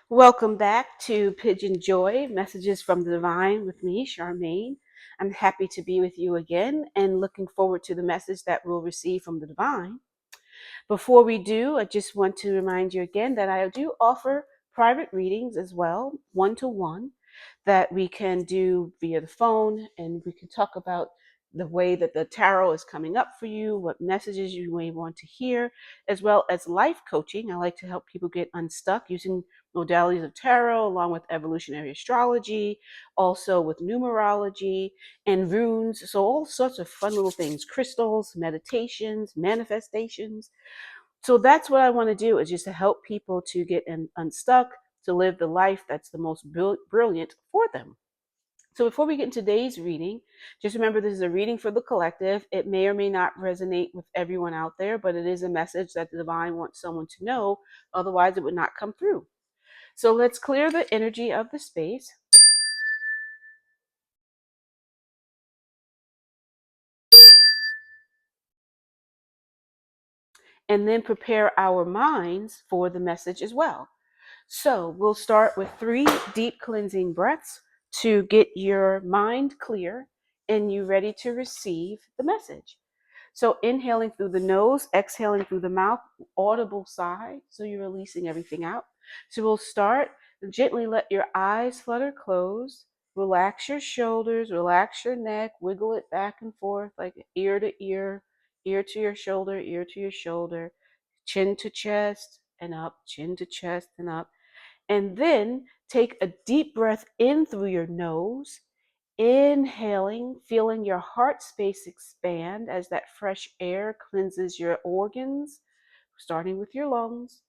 Welcome back to PYJynJoy, Messages from the Divine with me, Charmaine. I'm happy to be with you again and looking forward to the message that we'll receive from the Divine. Before we do, I just want to remind you again that I do offer private readings as well, one-to-one, that we can do via the phone, and we can talk about the way that the tarot is coming up for you, what messages you may want to hear, as well as life coaching. I like to help people get unstuck using modalities of tarot along with evolutionary astrology, also with numerology and runes. So all sorts of fun little things, crystals, meditations, manifestations. So that's what I want to do, is just to help people to get unstuck, to live the life that's the most brilliant for them. So before we get into today's reading, just remember this is a reading for the collective. It may or may not resonate with everyone out there, but it is a message that the divine wants someone to know. Otherwise, it would not come through. So let's clear the energy of the space. And then prepare our minds for the message as well. So we'll start with 3 deep cleansing breaths to get your mind clear and you ready to receive the message. So inhaling through the nose, exhaling through the mouth, audible sigh. So you're releasing everything out. So we'll start. Gently let your eyes flutter closed. Relax your shoulders, relax your neck, wiggle it back and forth like ear to ear to ear to your shoulder, chin to chest and up, chin to chest and up. And then take a deep breath in through your nose, inhaling, feeling your heart space expand as that fresh air cleanses your organs, starting with your lungs.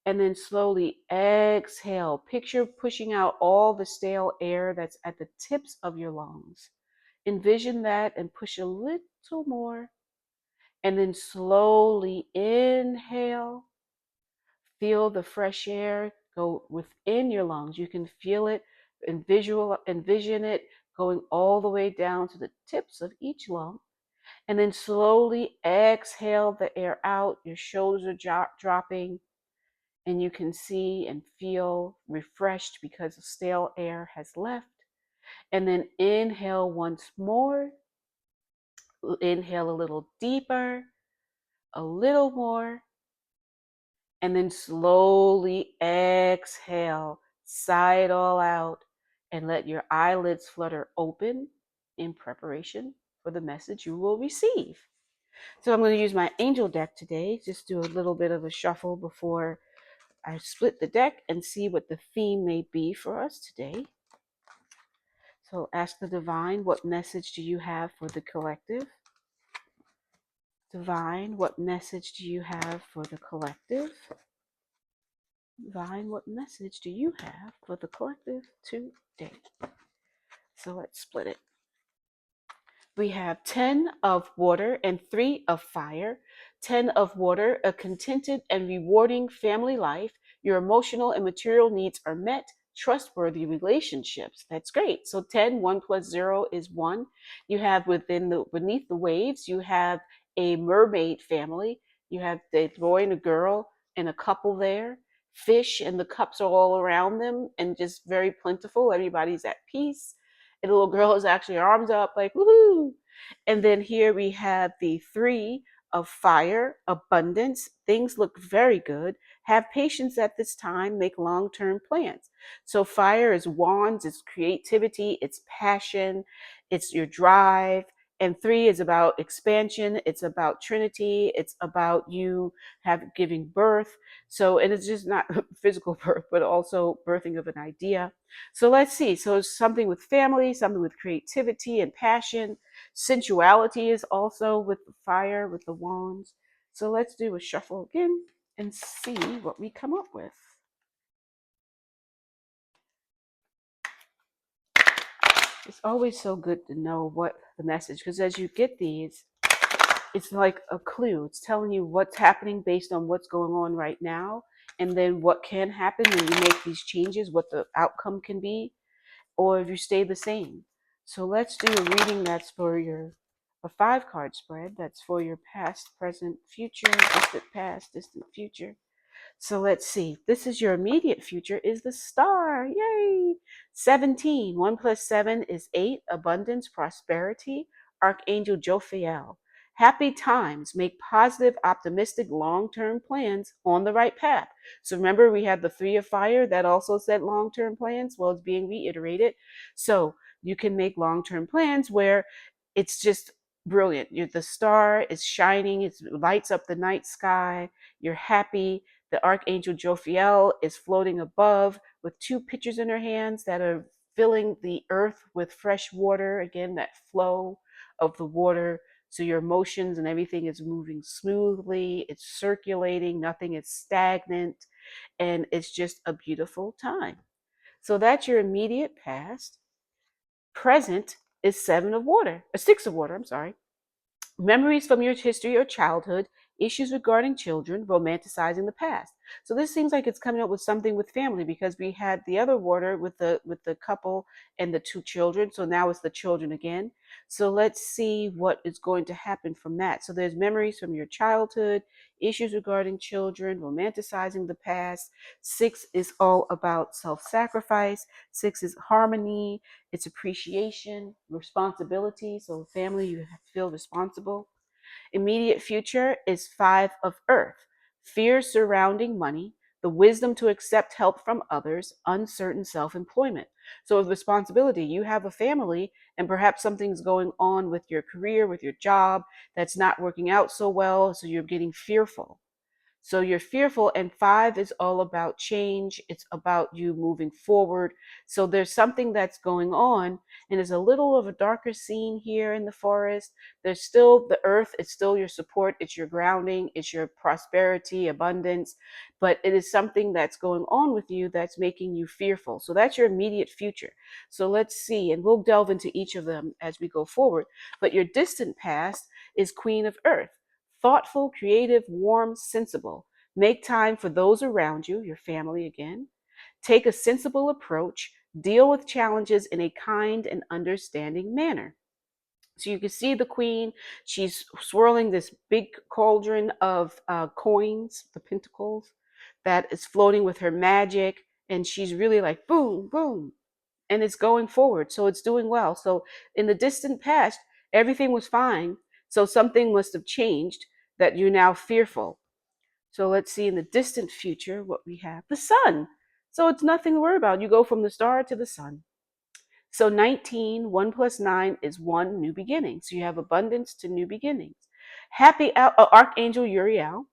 And then slowly exhale. Picture pushing out all the stale air that's at the tips of your lungs. Envision that and push a little more. And then slowly inhale. Feel the fresh air go within your lungs. You can feel it and envision it going all the way down to the tips of each lung. And then slowly exhale the air out. Your shoulders are dropping, and you can see and feel refreshed because the stale air has left. And then inhale once more. Inhale a little deeper, a little more. And then slowly exhale, sigh it all out, and let your eyelids flutter open in preparation for the message you will receive. So I'm going to use my angel deck today. Just do a little bit of a shuffle before I split the deck and see what the theme may be for us today. So ask the divine, what message do you have for the collective? Divine, what message do you have for the collective? Divine, what message do you have for the collective today? So let's split it. We have 10 of water and 3 of fire. 10 of water, a contented and rewarding family life. Your emotional and material needs are met. Trustworthy relationships. That's great. So 10, 1 plus 0 is 1. You have beneath the waves, you have a mermaid family. You have the boy and a girl and a couple there. Fish and the cups are all around them and just very plentiful. Everybody's at peace. And the little girl is actually arms up like, woohoo. And then here we have the 3 of fire, abundance. Things look very good. Have patience at this time. Make long-term plans. So fire is wands, it's creativity, it's passion, it's your drive. And 3 is about expansion. It's about Trinity. It's about you giving birth. So, and it's just not physical birth, but also birthing of an idea. So let's see. So it's something with family, something with creativity and passion. Sensuality is also with the fire, with the wands. So let's do a shuffle again and see what we come up with. It's always so good to know what the message, because as you get these, it's like a clue. It's telling you what's happening based on what's going on right now, and then what can happen when you make these changes, what the outcome can be, or if you stay the same. So let's do a reading that's for a 5-card spread. That's for your past, present, future, distant past, distant future. So let's see. This is your immediate future is the star. Yay! 17. 1 plus 7 is 8. Abundance, prosperity. Archangel Jophiel. Happy times. Make positive, optimistic, long-term plans on the right path. So remember, we had the 3 of fire that also said long-term plans. Well, it's being reiterated. So you can make long-term plans where it's just brilliant. The star is shining. It lights up the night sky. You're happy. The Archangel Jophiel is floating above with 2 pitchers in her hands that are filling the earth with fresh water. Again, that flow of the water. So your emotions and everything is moving smoothly. It's circulating. Nothing is stagnant. And it's just a beautiful time. So that's your immediate past. Present is 6 of water, I'm sorry. Memories from your history or childhood, issues regarding children, romanticizing the past. So this seems like it's coming up with something with family because we had the other water with the couple and the 2 children. So now it's the children again. So let's see what is going to happen from that. So there's memories from your childhood, issues regarding children, romanticizing the past. 6 is all about self-sacrifice. 6 is harmony. It's appreciation, responsibility. So family, you feel responsible. Immediate future is 5 of earth. Fears surrounding money, the wisdom to accept help from others, uncertain self-employment. So with responsibility, you have a family and perhaps something's going on with your career, with your job that's not working out so well. So you're getting fearful. So you're fearful, and 5 is all about change. It's about you moving forward. So there's something that's going on, and there's a little of a darker scene here in the forest. There's still the earth. It's still your support. It's your grounding. It's your prosperity, abundance. But it is something that's going on with you that's making you fearful. So that's your immediate future. So let's see, and we'll delve into each of them as we go forward. But your distant past is Queen of Earth. Thoughtful, creative, warm, sensible. Make time for those around you, your family again. Take a sensible approach. Deal with challenges in a kind and understanding manner. So you can see the queen. She's swirling this big cauldron of coins, the pentacles, that is floating with her magic. And she's really like, boom, boom. And it's going forward. So it's doing well. So in the distant past, everything was fine. So something must have changed that you're now fearful. So let's see in the distant future what we have. The sun. So it's nothing to worry about. You go from the star to the sun. So 19, 1 plus 9 is 1 new beginning. So you have abundance to new beginnings. Archangel Uriel.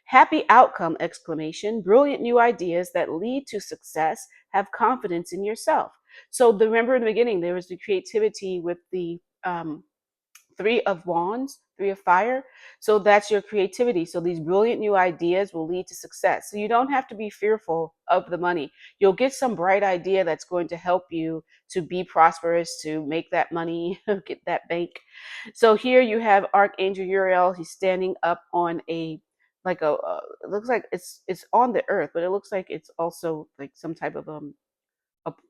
Happy outcome, exclamation. Brilliant new ideas that lead to success. Have confidence in yourself. So remember in the beginning, there was the creativity with the 3 of wands, 3 of fire. So that's your creativity. So these brilliant new ideas will lead to success. So you don't have to be fearful of the money. You'll get some bright idea that's going to help you to be prosperous, to make that money, get that bank. So here you have Archangel Uriel. He's standing up on a like it looks like it's on the earth, but it looks like it's also like some type of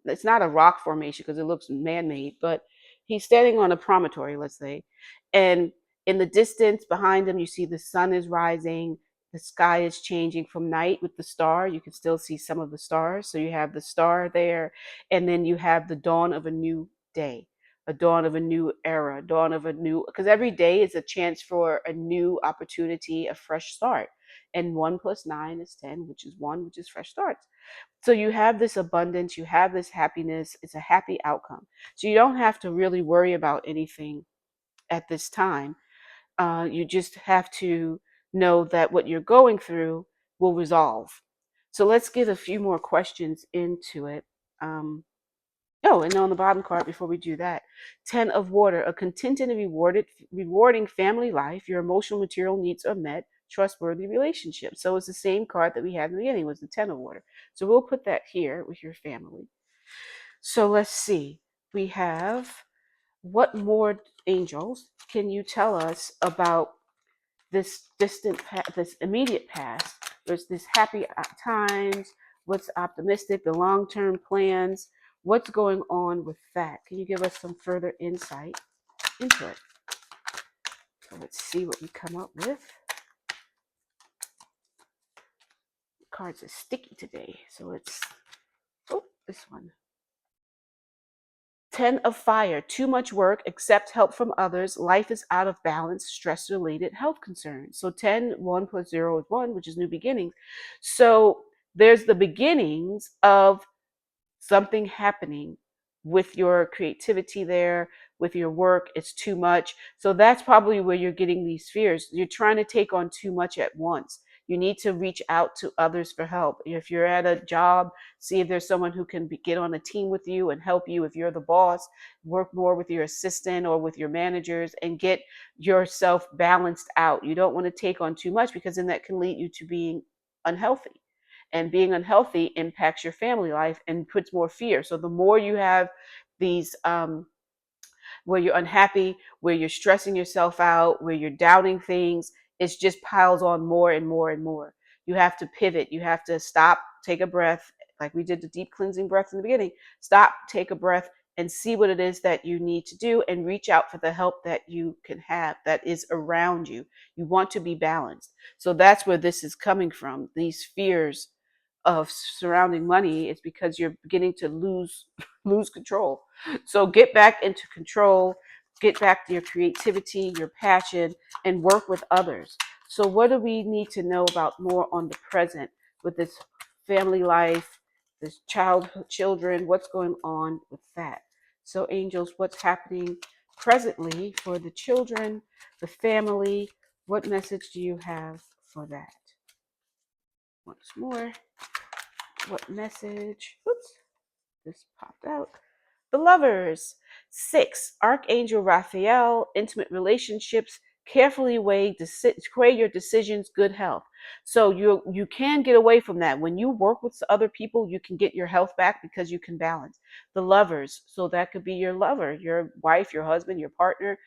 it's not a rock formation because it looks man-made, but he's standing on a promontory, let's say. And in the distance behind him, you see the sun is rising. The sky is changing from night with the star. You can still see some of the stars. So you have the star there, and then you have the dawn of a new day, a dawn of a new era, dawn of a new, because every day is a chance for a new opportunity, a fresh start. And 1 plus 9 is 10, which is 1, which is fresh starts. So you have this abundance, you have this happiness, it's a happy outcome. So you don't have to really worry about anything at this time. You just have to know that what you're going through will resolve. So let's get a few more questions into it. And on the bottom card, before we do that, 10 of water, a contented and rewarding family life. Your emotional material needs are met. Trustworthy relationship. So it's the same card that we had in the beginning, was the 10 of water. So we'll put that here with your family. So let's see. We have, what more angels can you tell us about this this immediate past? There's this happy times, what's optimistic, the long-term plans, what's going on with that? Can you give us some further insight into it? So let's see what we come up with. cards are sticky today. So it's, oh, this one. 10 of fire, too much work, accept help from others, life is out of balance, stress related health concerns. So 1 plus 0 is 1, which is new beginnings. So there's the beginnings of something happening with your creativity there, with your work. It's too much. So that's probably where you're getting these fears. You're trying to take on too much at once. You need to reach out to others for help. If you're at a job, see if there's someone who can get on a team with you and help you. If you're the boss, work more with your assistant or with your managers and get yourself balanced out. You don't want to take on too much because then that can lead you to being unhealthy. And being unhealthy impacts your family life and puts more fear. So the more you have these where you're unhappy, where you're stressing yourself out, where you're doubting things, it just piles on more and more and more. You have to pivot. You have to stop, take a breath, like we did the deep cleansing breath in the beginning. Stop, take a breath, and see what it is that you need to do and reach out for the help that you can have that is around you. You want to be balanced. So that's where this is coming from. These fears of surrounding money is because you're beginning to lose control. So get back into control, get back to your creativity, your passion, and work with others. So what do we need to know about more on the present with this family life, this children, what's going on with that? So angels, what's happening presently for the children, the family? What message do you have for that? Once more, what message? Oops, this popped out. The lovers. 6, Archangel Raphael, intimate relationships, carefully weigh your decisions, good health. So you can get away from that. When you work with other people, you can get your health back because you can balance. The lovers. So that could be your lover, your wife, your husband, your partner,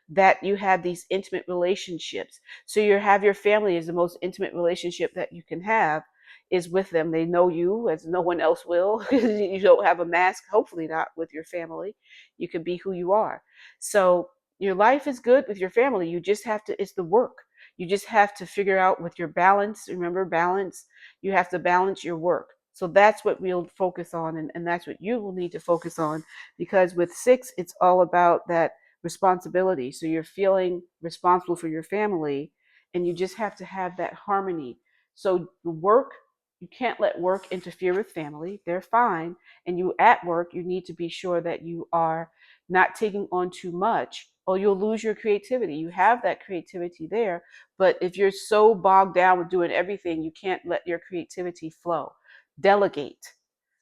that you have these intimate relationships. So you have your family is the most intimate relationship that you can have is with them. They know you as no one else will. You don't have a mask, hopefully not with your family. You can be who you are. So your life is good with your family. You just have to, it's the work. You just have to figure out with your balance. Remember, balance, you have to balance your work. So that's what we'll focus on. And that's what you will need to focus on because with 6, it's all about that responsibility. So you're feeling responsible for your family and you just have to have that harmony. So the work, you can't let work interfere with family. They're fine. And you at work, you need to be sure that you are not taking on too much or you'll lose your creativity. You have that creativity there, but if you're so bogged down with doing everything, you can't let your creativity flow. Delegate,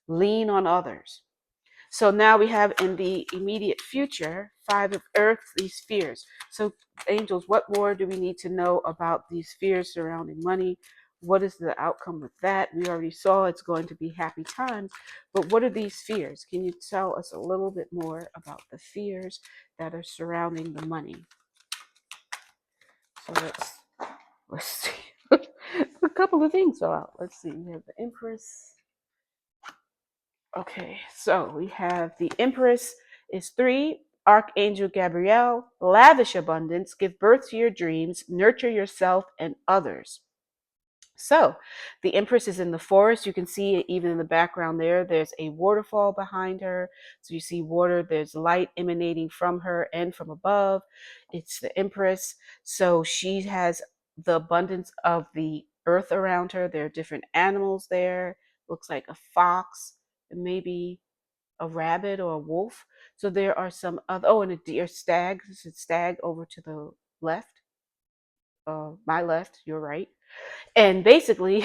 lean on others. So now we have in the immediate future, 5 of earth, these fears. So angels, what more do we need to know about these fears surrounding money? What is the outcome with that? We already saw it's going to be happy times, but what are these fears? Can you tell us a little bit more about the fears that are surrounding the money? So let's see. A couple of things are out. Let's see. We have the Empress. Okay, so we have the Empress is 3, Archangel Gabriel, lavish abundance, give birth to your dreams, nurture yourself and others. So the Empress is in the forest. You can see it even in the background there. There's a waterfall behind her. So you see water, there's light emanating from her and from above. It's the Empress. So she has the abundance of the earth around her. There are different animals there. Looks like a fox, and maybe a rabbit or a wolf. So there are some other, oh, and a deer, stag. This is stag over to the left. My left, your right. And basically,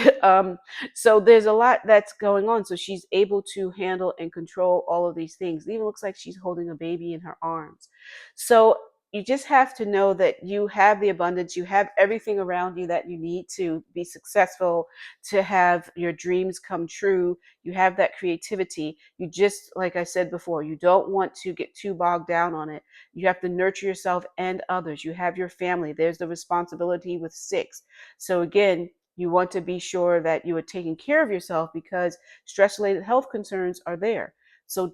so there's a lot that's going on. So she's able to handle and control all of these things. It even looks like she's holding a baby in her arms. So you just have to know that you have the abundance, you have everything around you that you need to be successful, to have your dreams come true. You have that creativity. You just, like I said before, you don't want to get too bogged down on it. You have to nurture yourself and others. You have your family. There's the responsibility with 6. So again, you want to be sure that you are taking care of yourself because stress-related health concerns are there. So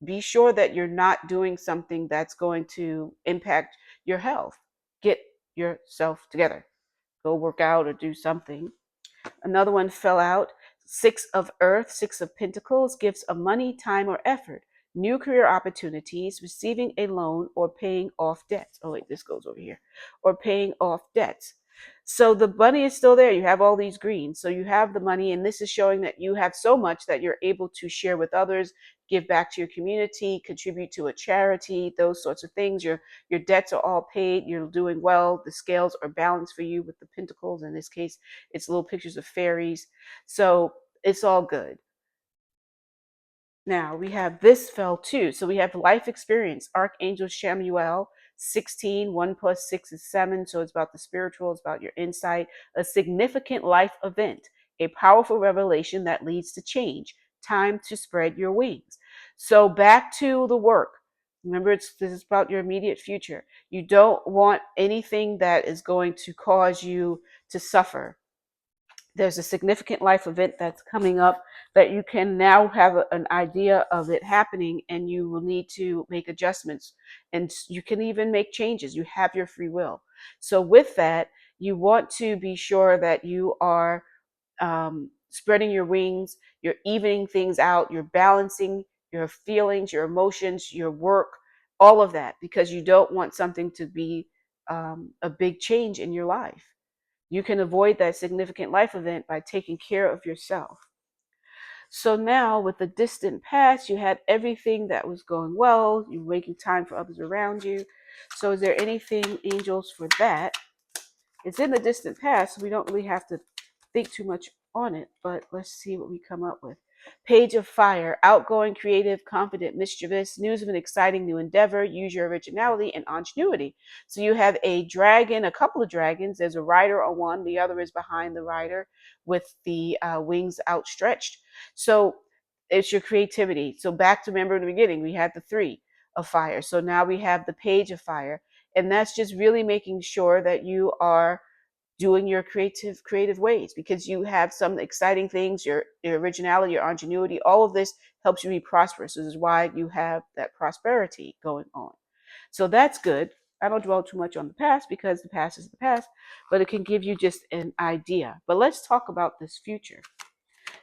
be sure that you're not doing something that's going to impact your health. Get yourself together. Go work out or do something. Another one fell out. Six of Earth, Six of Pentacles, gifts of money, time, or effort. New career opportunities, receiving a loan, or paying off debts. Oh, wait, this goes over here. Or paying off debts. So the money is still there. You have all these greens. So you have the money, and this is showing that you have so much that you're able to share with others, give back to your community, contribute to a charity, those sorts of things. Your debts are all paid. You're doing well. The scales are balanced for you with the pentacles. In this case, it's little pictures of fairies. So it's all good. Now we have this fell too. So we have life experience, Archangel Shamuel, 16, 1 plus 6 is 7. So it's about the spiritual, it's about your insight, a significant life event, a powerful revelation that leads to change, time to spread your wings. So back to the work. Remember, this is about your immediate future. You don't want anything that is going to cause you to suffer. There's a significant life event that's coming up that you can now have an idea of it happening, and you will need to make adjustments, and you can even make changes. You have your free will. So with that, you want to be sure that you are spreading your wings, you're evening things out, you're balancing your feelings, your emotions, your work, all of that, because you don't want something to be a big change in your life. You can avoid that significant life event by taking care of yourself. So now with the distant past, you had everything that was going well. You're making time for others around you. So is there anything, angels, for that? It's in the distant past, so we don't really have to think too much on it, but let's see what we come up with. Page of Fire, outgoing, creative, confident, mischievous, news of an exciting new endeavor, use your originality and ingenuity. So you have a dragon, a couple of dragons. There's a rider on one, the other is behind the rider with the wings outstretched. So it's your creativity. So back to, remember in the beginning, we had the 3 of fire. So now we have the Page of Fire. And that's just really making sure that you are doing your creative ways, because you have some exciting things, your originality, your ingenuity, all of this helps you be prosperous. This is why you have that prosperity going on. So that's good. I don't dwell too much on the past because the past is the past, but it can give you just an idea. But let's talk about this future.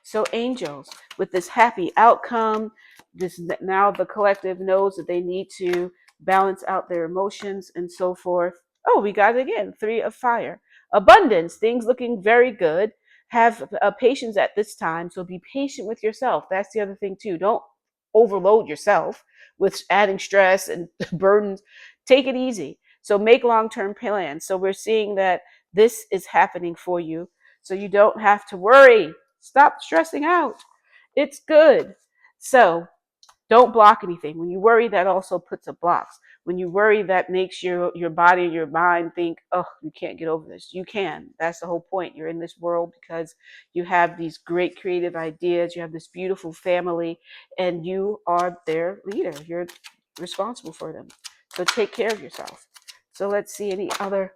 So angels, with this happy outcome, this now the collective knows that they need to balance out their emotions and so forth. Oh, we got it again. 3 of fire. Abundance, things looking very good. Have patience at this time. So be patient with yourself. That's the other thing too. Don't overload yourself with adding stress and burdens. Take it easy. So make long-term plans. So we're seeing that this is happening for you. So you don't have to worry. Stop stressing out. It's good. So don't block anything. When you worry, that also puts a blocks. When you worry, that makes your body and your mind think, oh, you can't get over this. You can. That's the whole point. You're in this world because you have these great creative ideas. You have this beautiful family, and you are their leader. You're responsible for them. So take care of yourself. So let's see any other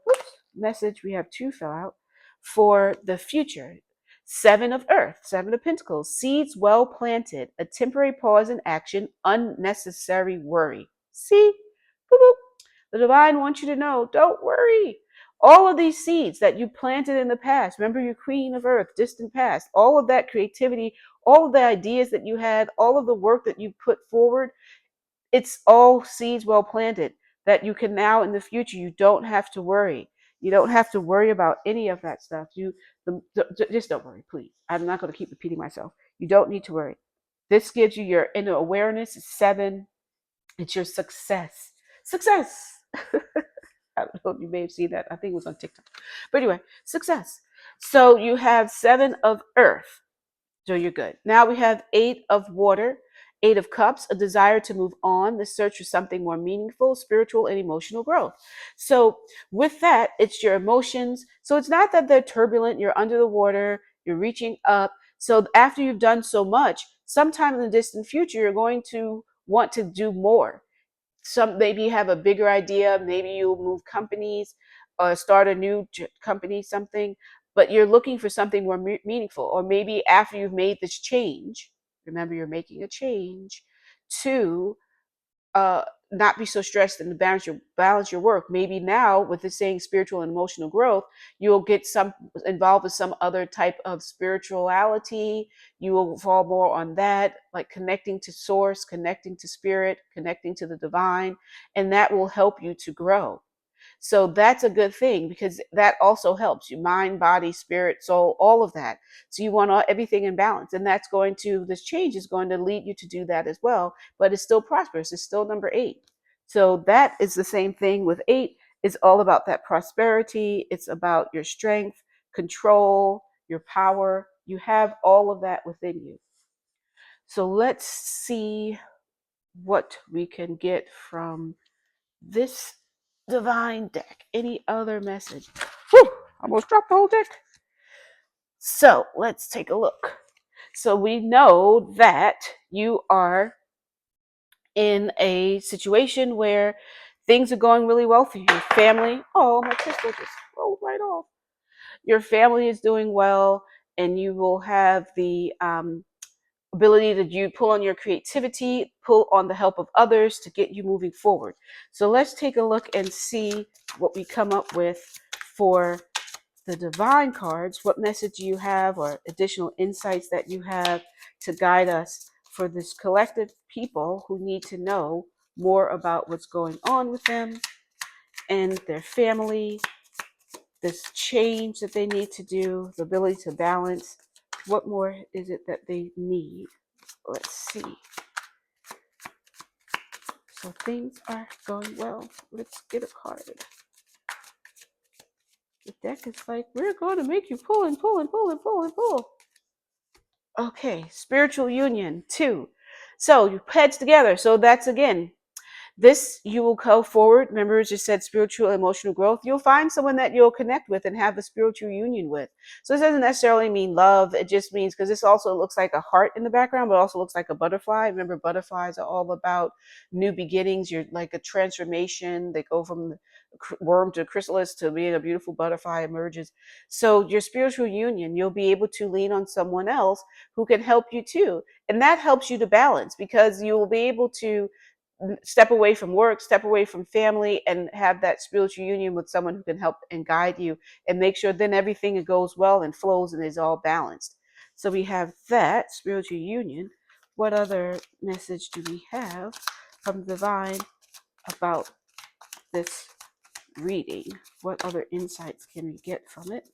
message. We have 2 fell out for the future. 7 of Earth, 7 of Pentacles, seeds well planted, a temporary pause in action, unnecessary worry. See? Boop, boop. The divine wants you to know, don't worry. All of these seeds that you planted in the past, remember your Queen of Earth, distant past, all of that creativity, all of the ideas that you had, all of the work that you put forward, it's all seeds well planted that you can now in the future, you don't have to worry. You don't have to worry about any of that stuff. Just don't worry, please. I'm not going to keep repeating myself. You don't need to worry. This gives you your inner awareness. It's 7. It's your success. Success. I don't know if you may have seen that. I think it was on TikTok. But anyway, success. So you have 7 of Earth. So you're good. Now we have 8 of Water, 8 of Cups, a desire to move on, the search for something more meaningful, spiritual, and emotional growth. So with that, it's your emotions. So it's not that they're turbulent, you're under the water, you're reaching up. So after you've done so much, sometime in the distant future, you're going to want to do more. Maybe you have a bigger idea, maybe you'll move companies or start a new company, something, but you're looking for something more meaningful. Or maybe after you've made this change, remember you're making a change to not be so stressed and balance your work. Maybe now with the saying spiritual and emotional growth, you'll get some involved with some other type of spirituality. You will fall more on that, like connecting to source, connecting to spirit, connecting to the divine, and that will help you to grow. So that's a good thing because that also helps you mind, body, spirit, soul, all of that. So you want everything in balance. And that's going to, this change is going to lead you to do that as well. But it's still prosperous. It's still number 8. So that is the same thing with 8. It's all about that prosperity. It's about your strength, control, your power. You have all of that within you. So let's see what we can get from this divine deck. Any other message? Whew, almost dropped the whole deck. So let's take a look. So we know that you are in a situation where things are going really well for you. Your family, oh, my crystal just rolled right off. Your family is doing well, and you will have the ability to you pull on your creativity, pull on the help of others to get you moving forward. So let's take a look and see what we come up with for the divine cards. What message you have or additional insights that you have to guide us for this collective people who need to know more about what's going on with them and their family, this change that they need to do, the ability to balance. What more is it that they need? Let's see. So things are going well. Let's get a card. The deck is like, we're going to make you pull and pull and pull and pull and pull. Okay, spiritual union, 2. So you heads together. So that's again, this you will go forward. Remember, as you said, spiritual, emotional growth. You'll find someone that you'll connect with and have a spiritual union with. So this doesn't necessarily mean love. It just means, because this also looks like a heart in the background, but also looks like a butterfly. Remember, butterflies are all about new beginnings. You're like a transformation. They go from the worm to chrysalis to being a beautiful butterfly emerges. So your spiritual union, you'll be able to lean on someone else who can help you too. And that helps you to balance, because you will be able to step away from work, step away from family, and have that spiritual union with someone who can help and guide you and make sure then everything goes well and flows and is all balanced. So we have that spiritual union. What other message do we have from the divine about this reading? What other insights can we get from it?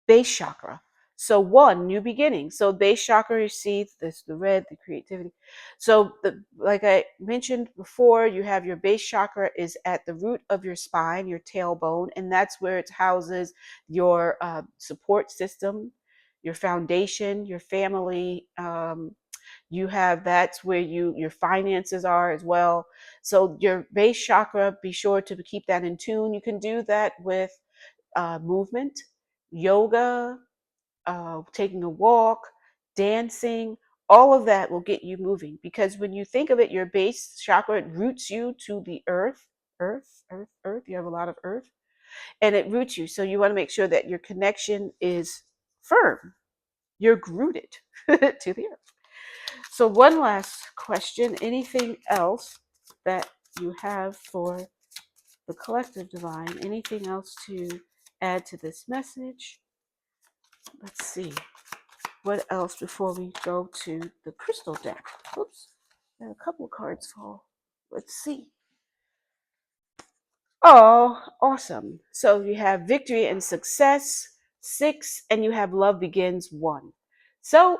Base chakra. So 1, new beginning. So base chakra, you see this, the red, the creativity. So like I mentioned before, you have your base chakra is at the root of your spine, your tailbone, and that's where it houses your support system, your foundation, your family. You have, that's where your finances are as well. So your base chakra, be sure to keep that in tune. You can do that with movement, yoga, taking a walk, dancing. All of that will get you moving, because when you think of it, your base chakra, it roots you to the earth. You have a lot of earth, and it roots you. So you want to make sure that your connection is firm. You're rooted to the earth. So one last question. Anything else that you have for the collective divine? Anything else to add to this message? Let's see. What else before we go to the crystal deck? Oops. And a couple cards fall. Let's see. Oh, awesome. So you have victory and success, 6, and you have love begins, 1. So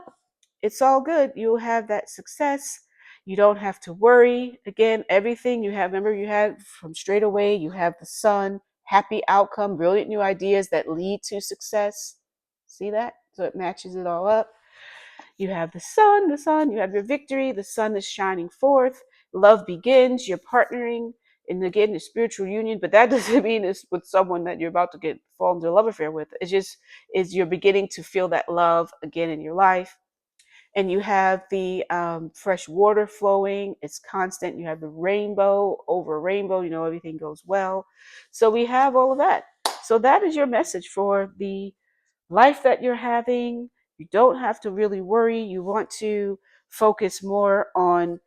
it's all good. You'll have that success. You don't have to worry. Again, everything you have, remember, you had from straight away, you have the sun, happy outcome, brilliant new ideas that lead to success. See that? So it matches it all up. You have the sun, you have your victory, the sun is shining forth, love begins, you're partnering, and again, the spiritual union, but that doesn't mean it's with someone that you're about to fall into a love affair with. It's just, is you're beginning to feel that love again in your life. And you have the fresh water flowing, it's constant. You have the rainbow over rainbow, everything goes well. So we have all of that. So that is your message for the life that you're having. You don't have to really worry. You want to focus more on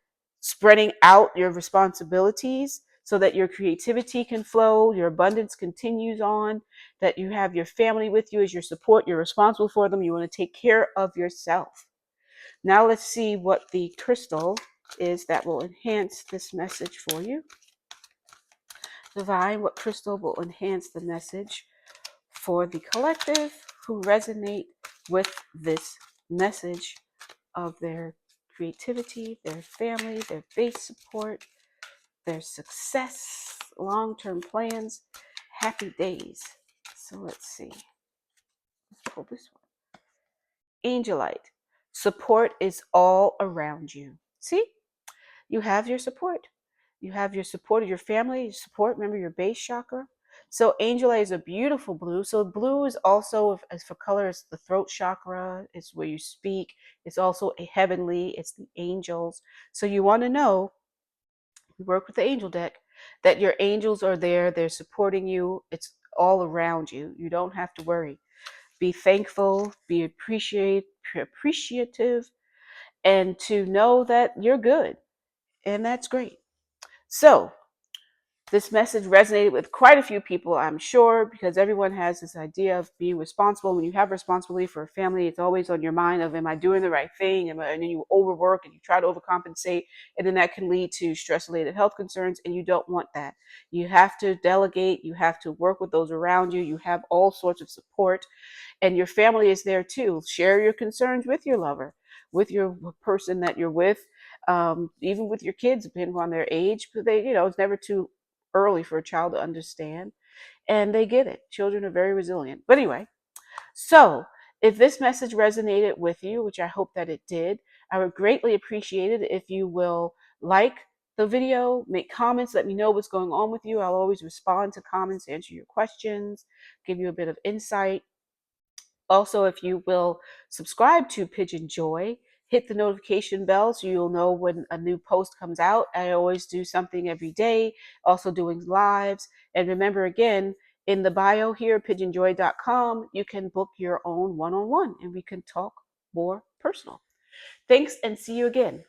spreading out your responsibilities so that your creativity can flow, your abundance continues on, that you have your family with you as your support, you're responsible for them, you want to take care of yourself. Now let's see what the crystal is that will enhance this message for you. Divine, what crystal will enhance the message for the collective who resonate with this message of their creativity, their family, their base support, their success, long-term plans, happy days. So let's see. Let's pull this one. Angelite. Support is all around you. See? You have your support. You have your support of your family, your support, remember your base chakra. So Angelite is a beautiful blue. So blue is also, as for color, it's the throat chakra. It's where you speak. It's also a heavenly. It's the angels. So you want to know, you work with the angel deck, that your angels are there. They're supporting you. It's all around you. You don't have to worry. Be thankful. Be appreciative. And to know that you're good. And that's great. So this message resonated with quite a few people, I'm sure, because everyone has this idea of being responsible. When you have responsibility for a family, it's always on your mind of, am I doing the right thing? And then you overwork and you try to overcompensate, and then that can lead to stress-related health concerns, and you don't want that. You have to delegate. You have to work with those around you. You have all sorts of support, and your family is there too. Share your concerns with your lover, with your person that you're with, even with your kids, depending on their age. But it's never too early for a child to understand, and they get it. Children are very resilient. But anyway, so if this message resonated with you, which I hope that it did, I would greatly appreciate it if you will like the video, make comments, let me know what's going on with you. I'll always respond to comments, answer your questions, give you a bit of insight. Also, if you will subscribe to PYJynJoy, hit the notification bell so you'll know when a new post comes out. I always do something every day, also doing lives. And remember, again, in the bio here, PYJynJoy.com, you can book your own one-on-one and we can talk more personal. Thanks, and see you again.